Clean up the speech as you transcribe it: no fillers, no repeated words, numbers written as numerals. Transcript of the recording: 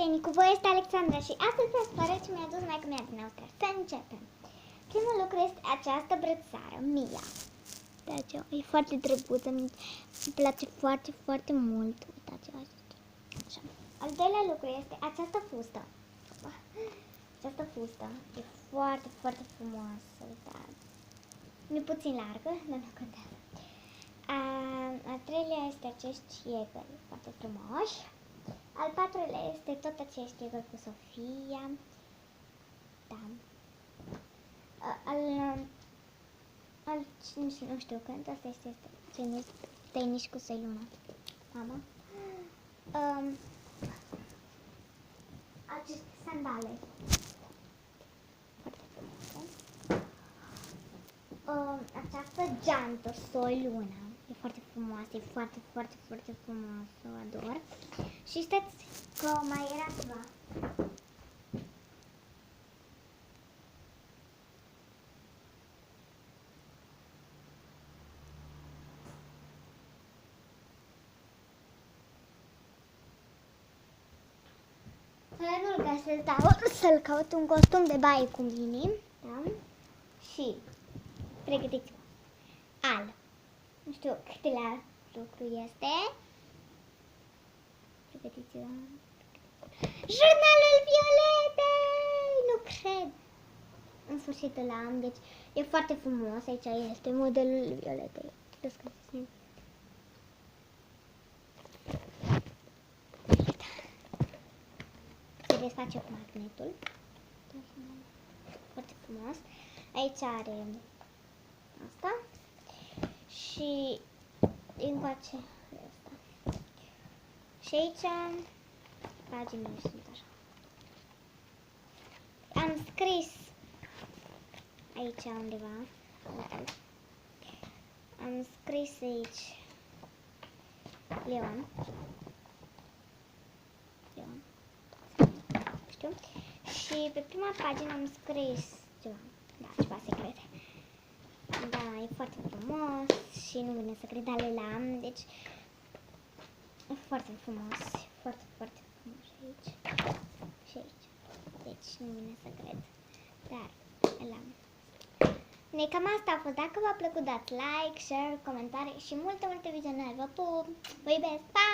prietenii, cu voi este Alexandra și astăzi să vă arăt ce mi-a adus maică mea din Austria. Să începem. Primul lucru este această brățară, Mia. Uitați, e foarte drăguță, îmi place foarte, foarte mult. Uitați, așa. Al doilea lucru este această fustă. Această fustă e foarte, foarte frumoasă, uitați. E puțin largă, dar nu contează. Al treilea este acești iegări foarte frumoși. Al patrulea este tot acești iegări cu Sofia. Da. Nu știu când, asta este tenis cu Săiluna. Mama. Aceste sandale. Foarte frumoase. Această geantă Soiluna. E foarte frumoasă, e foarte, foarte, foarte frumoasă, o ador. Și știți că mai era ceva. Nu-l găsesc, dar să-l caut un costum de baie cu mine. Da? Și pregătiți-vă. Al. Nu știu câtelea lucru este. Pregătiți-vă. Jurnalul Violetei! Nu cred! În sfârșit îl am, deci e foarte frumos. Aici este modelul Violetei. Descălziți-mi. Se desface cu magnetul. Foarte frumos. Aici are asta. Și încoace asta. Și aici paginile sunt așa. Am scris aici undeva. Am scris aici Leon. Știu. Și pe prima pagină am scris ceva. Da, ceva secret. Da, e foarte frumos și nu vine să cred, ale l-am, deci e foarte frumos, foarte, foarte frumos și aici și aici, deci nu vine să cred, dar l-am. Cam asta a fost, dacă v-a plăcut dați like, share, comentarii și multe, multe vizionări, vă pup, vă iubesc, pa!